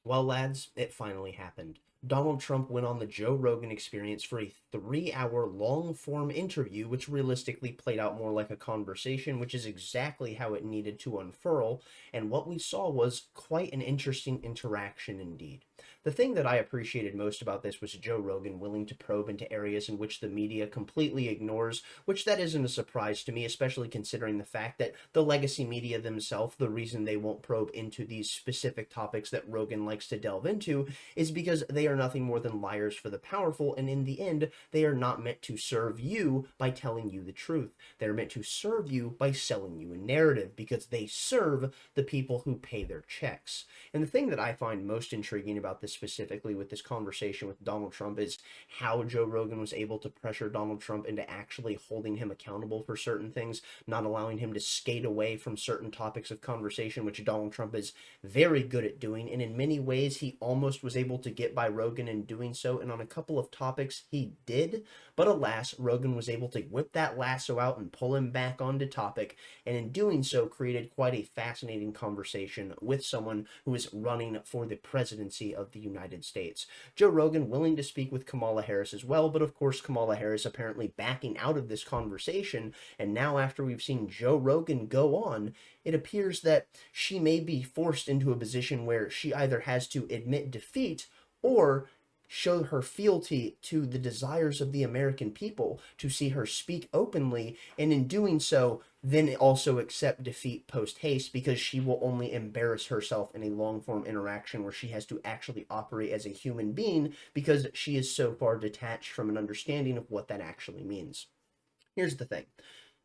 Well, lads, it finally happened. Donald Trump went on the Joe Rogan Experience for a 3 hour long form interview, which realistically played out more like a conversation, which is exactly how it needed to unfurl. And what we saw was quite an interesting interaction indeed. The thing that I appreciated most about this was Joe Rogan willing to probe into areas in which the media completely ignores, which that isn't a surprise to me, especially considering the fact that the legacy media themselves, the reason they won't probe into these specific topics that Rogan likes to delve into is because they are nothing more than liars for the powerful, and in the end, they are not meant to serve you by telling you the truth. They're meant to serve you by selling you a narrative because they serve the people who pay their checks. And the thing that I find most intriguing about this specifically with this conversation with Donald Trump is how Joe Rogan was able to pressure Donald Trump into actually holding him accountable for certain things, not allowing him to skate away from certain topics of conversation, which Donald Trump is very good at doing. And in many ways, he almost was able to get by Rogan in doing so. And on a couple of topics, he did. But alas, Rogan was able to whip that lasso out and pull him back onto topic. And in doing so, created quite a fascinating conversation with someone who is running for the presidency of the United States. Joe Rogan willing to speak with Kamala Harris as well, but of course, Kamala Harris apparently backing out of this conversation. And now, after we've seen Joe Rogan go on, it appears that she may be forced into a position where she either has to admit defeat or show her fealty to the desires of the American people to see her speak openly, and in doing so, then also accept defeat post haste because she will only embarrass herself in a long form interaction where she has to actually operate as a human being because she is so far detached from an understanding of what that actually means. Here's the thing,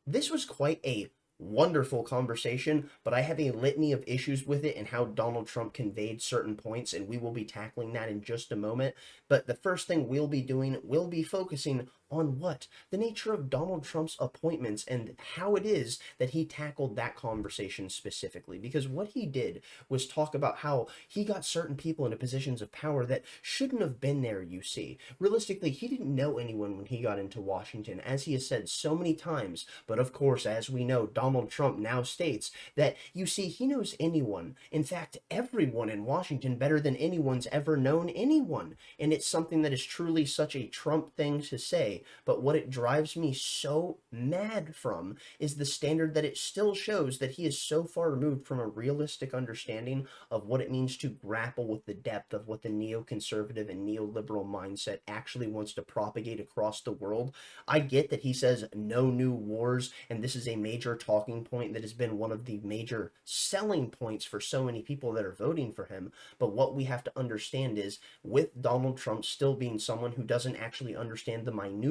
this was quite a wonderful conversation, but I have a litany of issues with it and how Donald Trump conveyed certain points, and we will be tackling that in just a moment. But the first thing we'll be doing will be focusing on what? The nature of Donald Trump's appointments and how it is that he tackled that conversation specifically. Because what he did was talk about how he got certain people into positions of power that shouldn't have been there, you see. Realistically, he didn't know anyone when he got into Washington, as he has said so many times. But of course, as we know, Donald Trump now states that, you see, he knows anyone, in fact, everyone in Washington better than anyone's ever known anyone. And it's something that is truly such a Trump thing to say. But what it drives me so mad from is the standard that it still shows that he is so far removed from a realistic understanding of what it means to grapple with the depth of what the neoconservative and neoliberal mindset actually wants to propagate across the world. I get that he says no new wars, and this is a major talking point that has been one of the major selling points for so many people that are voting for him. But what we have to understand is, with Donald Trump still being someone who doesn't actually understand the minutia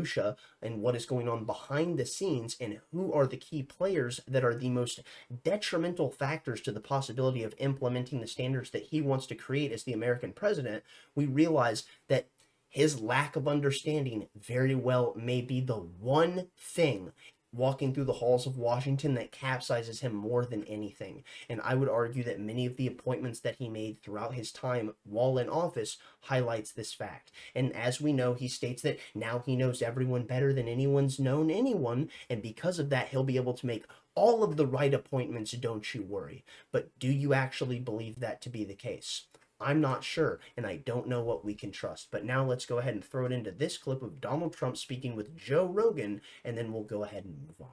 and what is going on behind the scenes and who are the key players that are the most detrimental factors to the possibility of implementing the standards that he wants to create as the American president, we realize that his lack of understanding very well may be the one thing walking through the halls of Washington that capsizes him more than anything. And I would argue that many of the appointments that he made throughout his time while in office highlights this fact. And as we know, he states that now he knows everyone better than anyone's known anyone, and because of that, he'll be able to make all of the right appointments, don't you worry. But do you actually believe that to be the case? I'm not sure, and I don't know what we can trust. But now let's go ahead and throw it into this clip of Donald Trump speaking with Joe Rogan, and then we'll go ahead and move on.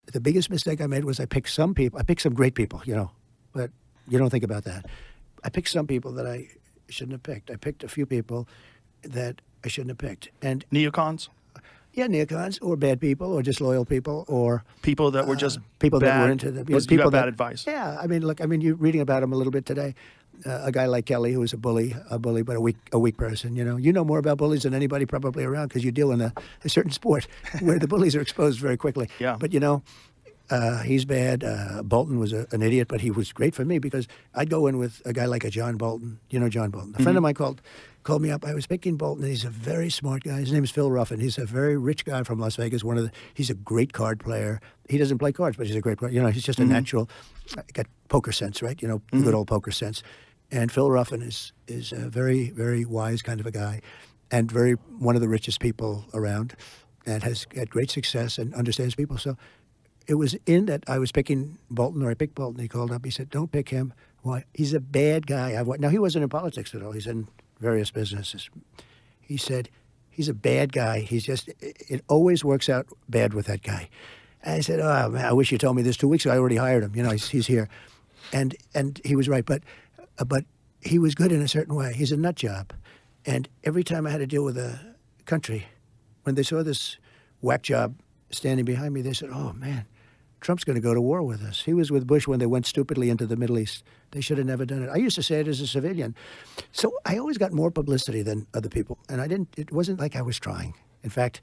The biggest mistake I made was I picked some people. I picked some great people, but you don't think about that. I picked some people that I shouldn't have picked. I picked a few people that I shouldn't have picked. And Neocons? yeah, neocons or bad people or disloyal people or People that were just people bad, that were into the you people got bad that advice. Yeah, I mean, look, you're reading about him a little bit today. A guy like Kelly, who was a bully, but a weak person. You know more about bullies than anybody probably around because you deal in a certain sport where the bullies are exposed very quickly. Yeah. But he's bad. Bolton was an idiot, but he was great for me because I'd go in with a guy like a John Bolton. You know John Bolton. A friend of mine called me up. I was picking Bolton, and he's a very smart guy. His name is Phil Ruffin. He's a very rich guy from Las Vegas. He's a great card player. He doesn't play cards, but he's a great player. He's just a natural. Got poker sense, right? Good old poker sense. And Phil Ruffin is a very, very wise kind of a guy, and one of the richest people around, and has had great success and understands people. So it was in that I was picking Bolton, or I picked Bolton. He called up. He said, "Don't pick him. Why? He's a bad guy. Now, he wasn't in politics at all. He's in various businesses. He said, he's a bad guy. It always works out bad with that guy. And I said, oh, man, I wish you told me this 2 weeks ago. I already hired him. He's here. And he was right. But he was good in a certain way. He's a nut job. And every time I had to deal with a country, when they saw this whack job standing behind me, they said, oh, man, Trump's going to go to war with us. He was with Bush when they went stupidly into the Middle East. They should have never done it. I used to say it as a civilian. So I always got more publicity than other people. And it wasn't like I was trying. In fact,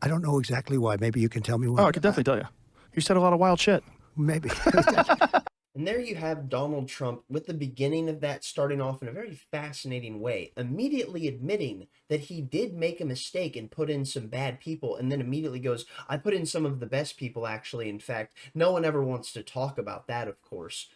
I don't know exactly why. Maybe you can tell me why. Oh, I could definitely tell you. You said a lot of wild shit. Maybe. And there you have Donald Trump with the beginning of that starting off in a very fascinating way, immediately admitting that he did make a mistake and put in some bad people, and then immediately goes, I put in some of the best people, actually. In fact, no one ever wants to talk about that, of course.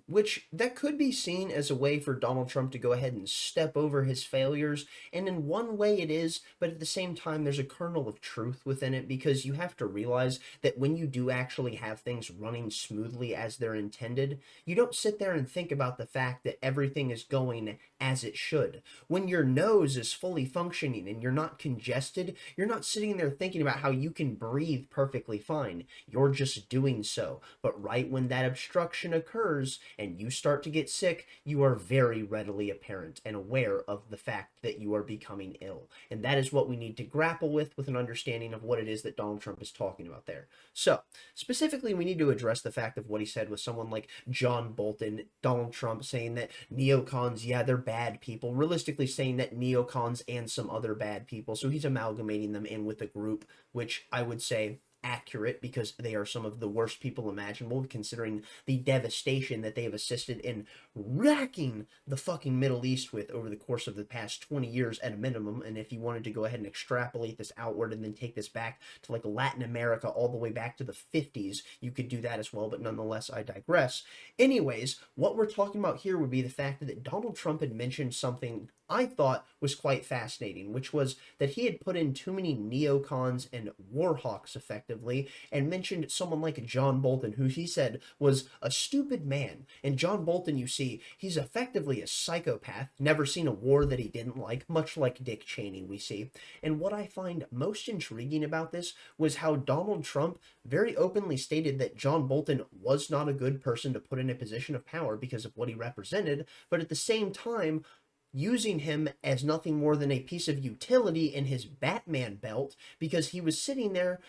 Which that could be seen as a way for Donald Trump to go ahead and step over his failures. And in one way it is, but at the same time, there's a kernel of truth within it, because you have to realize that when you do actually have things running smoothly as they're intended, you don't sit there and think about the fact that everything is going as it should. When your nose is fully functioning and you're not congested, you're not sitting there thinking about how you can breathe perfectly fine. You're just doing so. But right when that obstruction occurs and you start to get sick, you are very readily apparent and aware of the fact that you are becoming ill. And that is what we need to grapple with an understanding of what it is that Donald Trump is talking about there. So, specifically, we need to address the fact of what he said with someone like John Bolton, Donald Trump saying that neocons, yeah, they're bad people, realistically saying that neocons and some other bad people. So he's amalgamating them in with a group, which I would say accurate, because they are some of the worst people imaginable, considering the devastation that they have assisted in racking the fucking Middle East with over the course of the past 20 years at a minimum. And if you wanted to go ahead and extrapolate this outward and then take this back to like Latin America all the way back to the 50s, you could do that as well, but nonetheless, I digress. Anyways, what we're talking about here would be the fact that Donald Trump had mentioned something I thought was quite fascinating, which was that he had put in too many neocons and war hawks, effectively, and mentioned someone like John Bolton, who he said was a stupid man. And John Bolton, you see, he's effectively a psychopath, never seen a war that he didn't like, much like Dick Cheney, we see. And what I find most intriguing about this was how Donald Trump very openly stated that John Bolton was not a good person to put in a position of power because of what he represented, but at the same time, using him as nothing more than a piece of utility in his Batman belt, because he was sitting there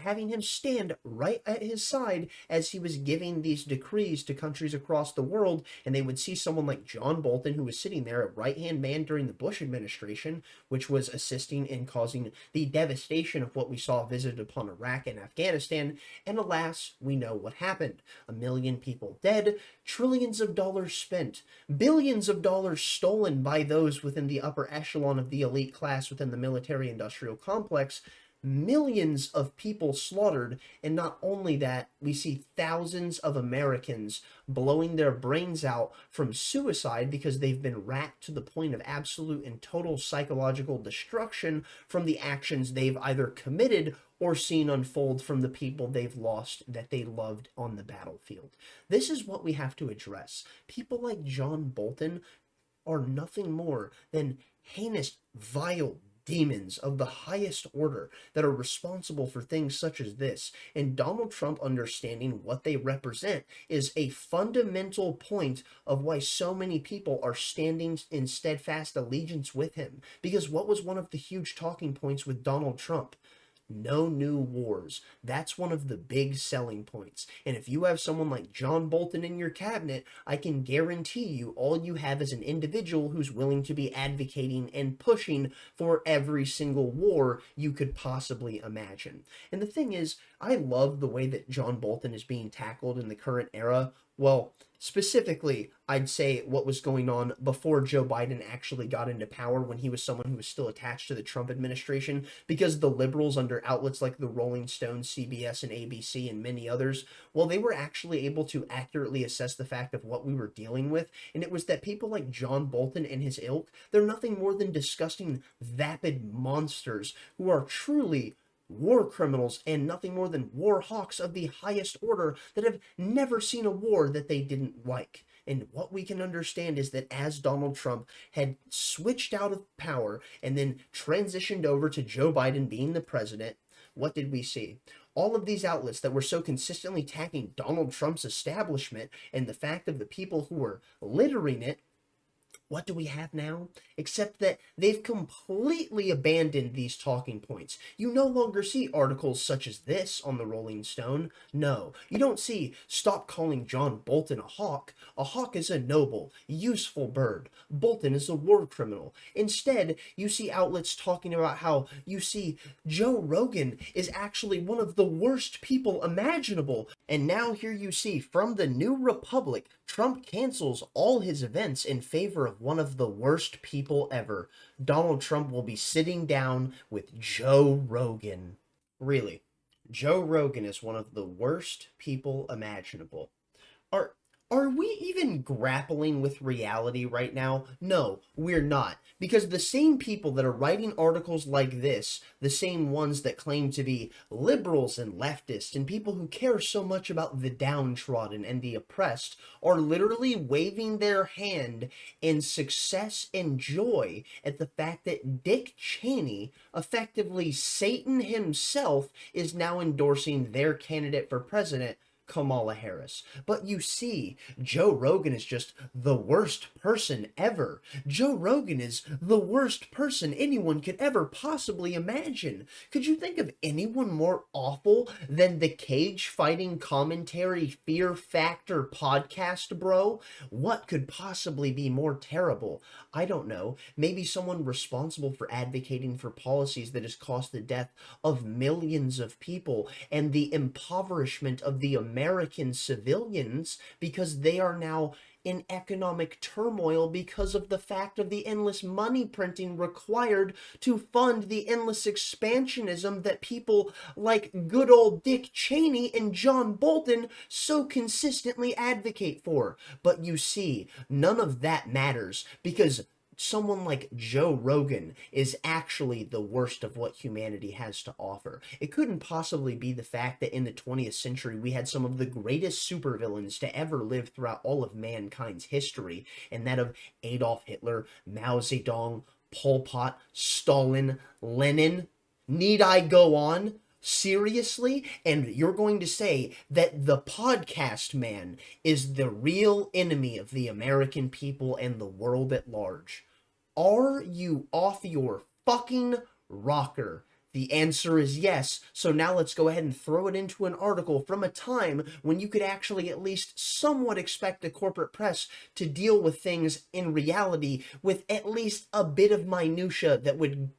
having him stand right at his side as he was giving these decrees to countries across the world. And they would see someone like John Bolton, who was sitting there, a right-hand man during the Bush administration, which was assisting in causing the devastation of what we saw visited upon Iraq and Afghanistan. And alas, we know what happened. 1 million people dead, trillions of dollars spent, billions of dollars stolen by those within the upper echelon of the elite class within the military-industrial complex, millions of people slaughtered. And not only that, we see thousands of Americans blowing their brains out from suicide because they've been racked to the point of absolute and total psychological destruction from the actions they've either committed or seen unfold from the people they've lost that they loved on the battlefield. This is what we have to address. People like John Bolton are nothing more than heinous, vile demons of the highest order that are responsible for things such as this. And Donald Trump understanding what they represent is a fundamental point of why so many people are standing in steadfast allegiance with him. Because what was one of the huge talking points with Donald Trump? No new wars. That's one of the big selling points. And if you have someone like John Bolton in your cabinet, I can guarantee you all you have is an individual who's willing to be advocating and pushing for every single war you could possibly imagine. And the thing is, I love the way that John Bolton is being tackled in the current era. Well, specifically, I'd say what was going on before Joe Biden actually got into power, when he was someone who was still attached to the Trump administration, because the liberals under outlets like the Rolling Stone, CBS, and ABC, and many others, well, they were actually able to accurately assess the fact of what we were dealing with. And it was that people like John Bolton and his ilk, they're nothing more than disgusting, vapid monsters who are truly war criminals and nothing more than war hawks of the highest order that have never seen a war that they didn't like. And what we can understand is that as Donald Trump had switched out of power and then transitioned over to Joe Biden being the president, what did we see? All of these outlets that were so consistently attacking Donald Trump's establishment and the fact of the people who were littering it, what do we have now? Except that they've completely abandoned these talking points. You no longer see articles such as this on the Rolling Stone. No, you don't see "Stop calling John Bolton a hawk. A hawk is a noble, useful bird. Bolton is a war criminal." Instead, you see outlets talking about how you see Joe Rogan is actually one of the worst people imaginable. And now here you see from the New Republic, Trump cancels all his events in favor of one of the worst people ever. Donald Trump will be sitting down with Joe Rogan. Really, Joe Rogan is one of the worst people imaginable. Are are we even grappling with reality right now? No, we're not. Because the same people that are writing articles like this, the same ones that claim to be liberals and leftists and people who care so much about the downtrodden and the oppressed, are literally waving their hand in success and joy at the fact that Dick Cheney, effectively Satan himself, is now endorsing their candidate for president, Kamala Harris. But you see, Joe Rogan is just the worst person ever. Joe Rogan is the worst person anyone could ever possibly imagine. Could you think of anyone more awful than the cage fighting commentary Fear Factor podcast, bro? What could possibly be more terrible? I don't know. Maybe someone responsible for advocating for policies that has caused the death of millions of people and the impoverishment of the American civilians because they are now in economic turmoil because of the fact of the endless money printing required to fund the endless expansionism that people like good old Dick Cheney and John Bolton so consistently advocate for. But you see, none of that matters because someone like Joe Rogan is actually the worst of what humanity has to offer. It couldn't possibly be the fact that in the 20th century we had some of the greatest supervillains to ever live throughout all of mankind's history, and that of Adolf Hitler, Mao Zedong, Pol Pot, Stalin, Lenin. Need I go on? Seriously? And you're going to say that the podcast man is the real enemy of the American people and the world at large? Are you off your fucking rocker? The answer is yes. So now let's go ahead and throw it into an article from a time when you could actually at least somewhat expect the corporate press to deal with things in reality with at least a bit of minutia that would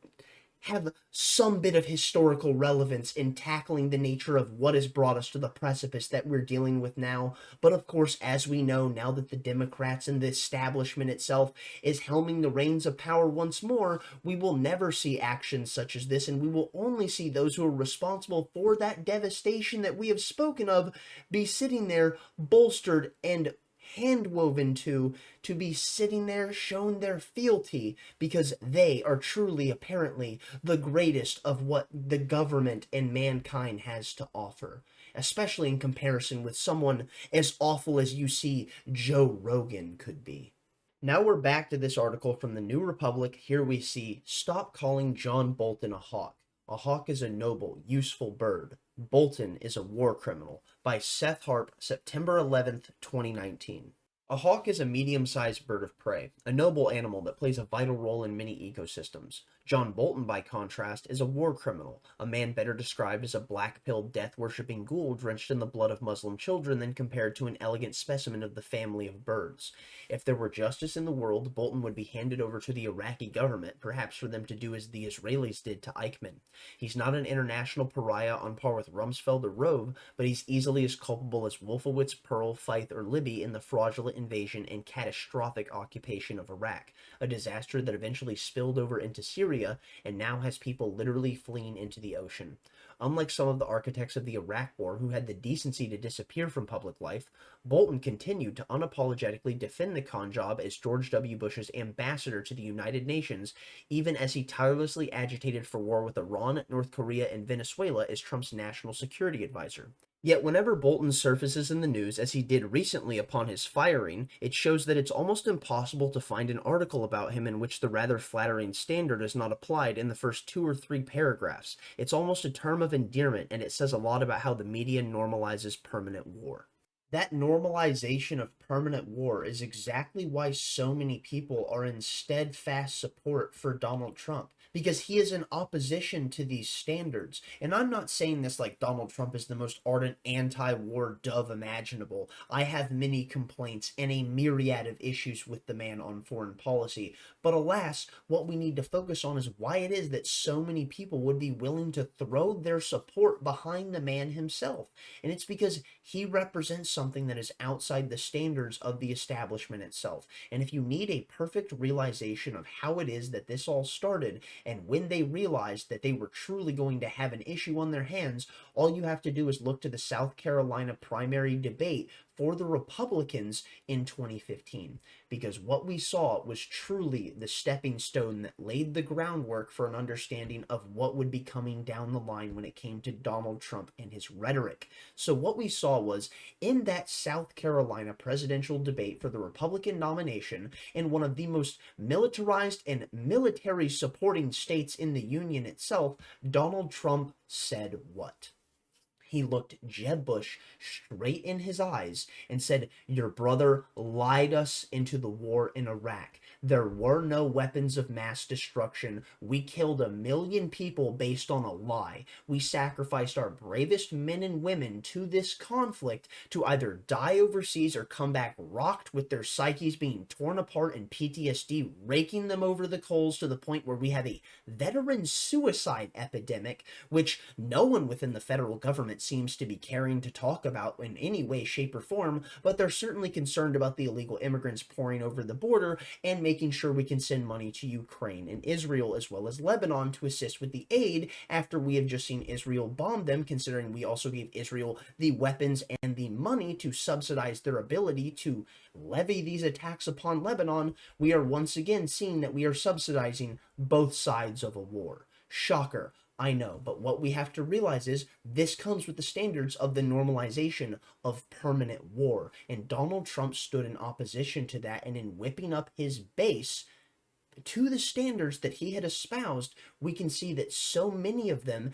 have some bit of historical relevance in tackling the nature of what has brought us to the precipice that we're dealing with now. But of course, as we know, now that the Democrats and the establishment itself is helming the reins of power once more, we will never see actions such as this, and we will only see those who are responsible for that devastation that we have spoken of be sitting there bolstered and handwoven to be sitting there shown their fealty because they are truly apparently the greatest of what the government and mankind has to offer, especially in comparison with someone as awful as you see Joe Rogan could be. Now we're back to this article from the New Republic. Here we see, "Stop calling John Bolton a hawk. A hawk is a noble, useful bird. Bolton is a war criminal," by Seth Harp, September 11th, 2019. A hawk is a medium-sized bird of prey, a noble animal that plays a vital role in many ecosystems. John Bolton, by contrast, is a war criminal, a man better described as a black-pilled, death-worshipping ghoul drenched in the blood of Muslim children than compared to an elegant specimen of the family of birds. If there were justice in the world, Bolton would be handed over to the Iraqi government, perhaps for them to do as the Israelis did to Eichmann. He's not an international pariah on par with Rumsfeld or Rove, but he's easily as culpable as Wolfowitz, Pearl, Feith, or Libby in the fraudulent invasion and catastrophic occupation of Iraq, a disaster that eventually spilled over into Syria and now has people literally fleeing into the ocean. Unlike some of the architects of the Iraq War who had the decency to disappear from public life, Bolton continued to unapologetically defend the con job as George W. Bush's ambassador to the United Nations, even as he tirelessly agitated for war with Iran, North Korea, and Venezuela as Trump's national security advisor. Yet whenever Bolton surfaces in the news, as he did recently upon his firing, it shows that it's almost impossible to find an article about him in which the rather flattering standard is not applied in the first 2 or 3 paragraphs. It's almost a term of endearment, and it says a lot about how the media normalizes permanent war. That normalization of permanent war is exactly why so many people are in steadfast support for Donald Trump, because he is in opposition to these standards. And I'm not saying this like Donald Trump is the most ardent anti-war dove imaginable. I have many complaints and a myriad of issues with the man on foreign policy. But alas, what we need to focus on is why it is that so many people would be willing to throw their support behind the man himself. And it's because he represents something that is outside the standards of the establishment itself. And if you need a perfect realization of how it is that this all started, and when they realized that they were truly going to have an issue on their hands, all you have to do is look to the South Carolina primary debate for the Republicans in 2015, because what we saw was truly the stepping stone that laid the groundwork for an understanding of what would be coming down the line when it came to Donald Trump and his rhetoric. So what we saw was, in that South Carolina presidential debate for the Republican nomination, in one of the most militarized and military supporting states in the Union itself, Donald Trump said what? He looked Jeb Bush straight in his eyes and said, "Your brother lied us into the war in Iraq. There were no weapons of mass destruction. We killed 1 million people based on a lie. We sacrificed our bravest men and women to this conflict to either die overseas or come back rocked with their psyches being torn apart and PTSD raking them over the coals to the point where we have a veteran suicide epidemic, which no one within the federal government seems to be caring to talk about in any way, shape, or form, but they're certainly concerned about the illegal immigrants pouring over the border and making sure we can send money to Ukraine and Israel as well as Lebanon to assist with the aid after we have just seen Israel bomb them, considering we also gave Israel the weapons and the money to subsidize their ability to levy these attacks upon Lebanon. We are once again seeing that we are subsidizing both sides of a war. Shocker. I know, but what we have to realize is this comes with the standards of the normalization of permanent war. And Donald Trump stood in opposition to that, and in whipping up his base to the standards that he had espoused, we can see that so many of them,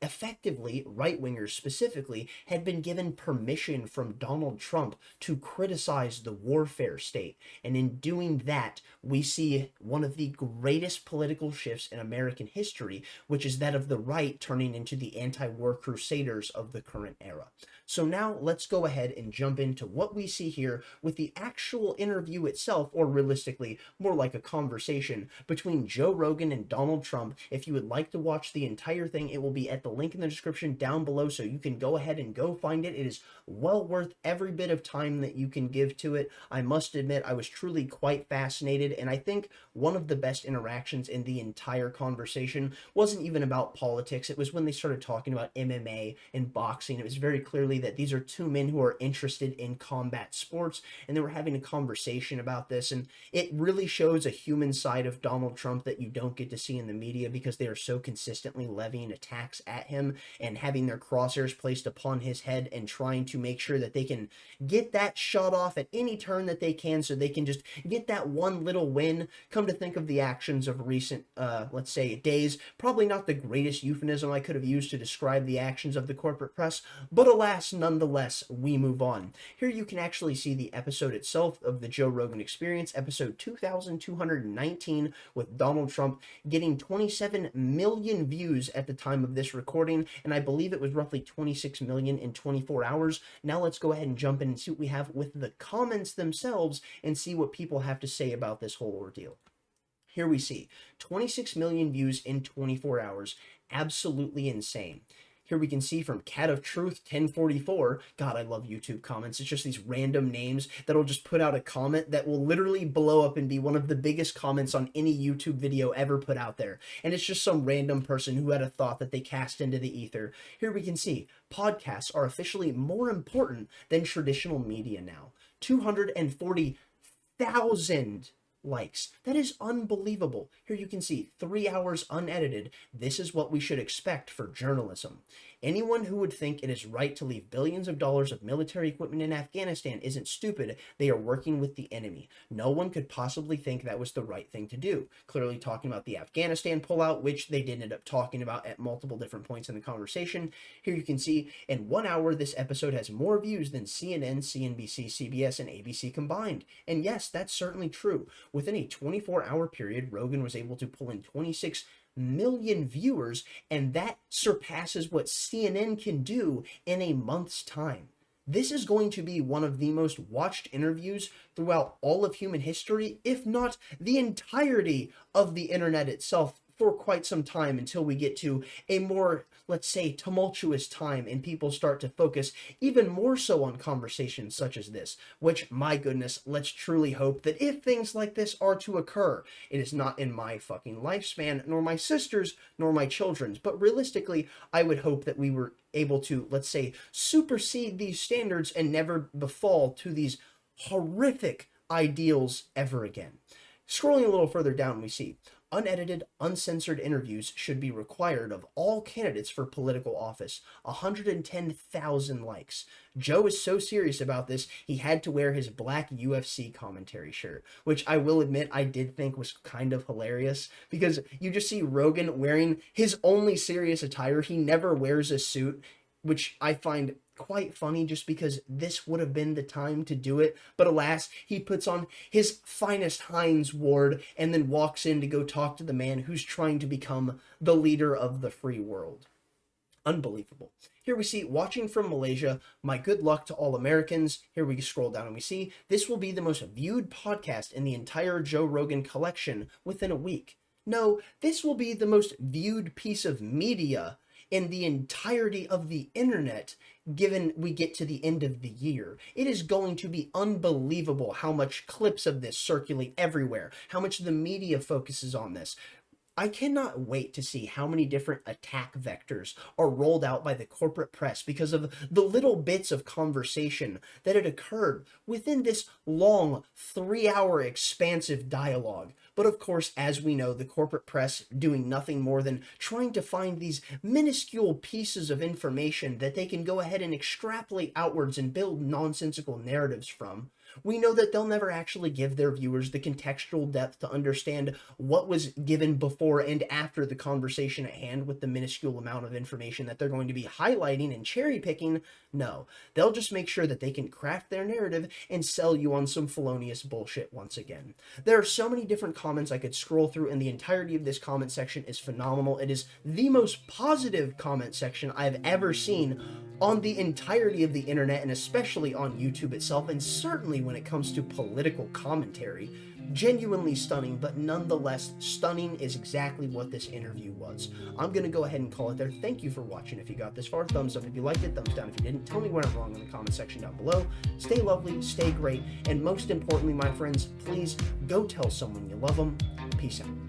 effectively, right-wingers specifically, had been given permission from Donald Trump to criticize the warfare state. And in doing that, we see one of the greatest political shifts in American history, which is that of the right turning into the anti-war crusaders of the current era. So now let's go ahead and jump into what we see here with the actual interview itself, or realistically, more like a conversation between Joe Rogan and Donald Trump. If you would like to watch the entire thing, it will be at the link in the description down below, so you can go ahead and go find it. It is well worth every bit of time that you can give to it. I must admit, I was truly quite fascinated, and I think one of the best interactions in the entire conversation wasn't even about politics. It was when they started talking about MMA and boxing. It was very clearly that these are two men who are interested in combat sports, and they were having a conversation about this, and it really shows a human side of Donald Trump that you don't get to see in the media, because they are so consistently levying attacks at him and having their crosshairs placed upon his head and trying to make sure that they can get that shot off at any turn that they can, so they can just get that one little win. Come to think of the actions of recent, let's say, days, probably not the greatest euphemism I could have used to describe the actions of the corporate press, but alas, nonetheless, we move on. Here you can actually see the episode itself of the Joe Rogan Experience, episode 2219, with Donald Trump getting 27 million views at the time of this recording, and I believe it was roughly 26 million in 24 hours. Now let's go ahead and jump in and see what we have with the comments themselves and see what people have to say about this whole ordeal. Here we see 26 million views in 24 hours. Absolutely insane. Here we can see from Cat of Truth 1044. God, I love YouTube comments. It's just these random names that'll just put out a comment that will literally blow up and be one of the biggest comments on any YouTube video ever put out there. And it's just some random person who had a thought that they cast into the ether. Here we can see podcasts are officially more important than traditional media now. 240,000 likes. That is unbelievable. Here you can see 3 hours unedited. This is what we should expect for journalism. Anyone who would think it is right to leave billions of dollars of military equipment in Afghanistan isn't stupid. They are working with the enemy. No one could possibly think that was the right thing to do. Clearly talking about the Afghanistan pullout, which they did end up talking about at multiple different points in the conversation. Here you can see in 1 hour, this episode has more views than CNN, CNBC, CBS, and ABC combined. And yes, that's certainly true. Within a 24-hour period, Rogan was able to pull in 26 million viewers, and that surpasses what CNN can do in a month's time. This is going to be one of the most watched interviews throughout all of human history, if not the entirety of the internet itself, for quite some time, until we get to a more, let's say, tumultuous time and people start to focus even more so on conversations such as this, which, my goodness, let's truly hope that if things like this are to occur, it is not in my fucking lifespan, nor my sister's, nor my children's, but realistically, I would hope that we were able to, let's say, supersede these standards and never befall to these horrific ideals ever again. Scrolling a little further down, we see unedited, uncensored interviews should be required of all candidates for political office. 110,000 likes. Joe is so serious about this, he had to wear his black UFC commentary shirt, which I will admit I did think was kind of hilarious, because you just see Rogan wearing his only serious attire. He never wears a suit, which I find quite funny, just because this would have been the time to do it. But alas, he puts on his finest Heinz ward and then walks in to go talk to the man who's trying to become the leader of the free world. Unbelievable. Here we see, watching from Malaysia, my good luck to all Americans. Here we scroll down and we see, this will be the most viewed podcast in the entire Joe Rogan collection within a week. No, this will be the most viewed piece of media in the entirety of the internet, given we get to the end of the year. It is going to be unbelievable how much clips of this circulate everywhere, how much the media focuses on this. I cannot wait to see how many different attack vectors are rolled out by the corporate press because of the little bits of conversation that had occurred within this long 3-hour expansive dialogue. But of course, as we know, the corporate press doing nothing more than trying to find these minuscule pieces of information that they can go ahead and extrapolate outwards and build nonsensical narratives from. We know that they'll never actually give their viewers the contextual depth to understand what was given before and after the conversation at hand with the minuscule amount of information that they're going to be highlighting and cherry picking. No, they'll just make sure that they can craft their narrative and sell you on some felonious bullshit once again. There are so many different comments I could scroll through, and the entirety of this comment section is phenomenal. It is the most positive comment section I've ever seen on the entirety of the internet, and especially on YouTube itself, and certainly when it comes to political commentary. Genuinely stunning, but nonetheless, stunning is exactly what this interview was. I'm going to go ahead and call it there. Thank you for watching. If you got this far, thumbs up if you liked it, thumbs down if you didn't. Tell me where I'm wrong in the comment section down below. Stay lovely, stay great, and most importantly, my friends, please go tell someone you love them. Peace out.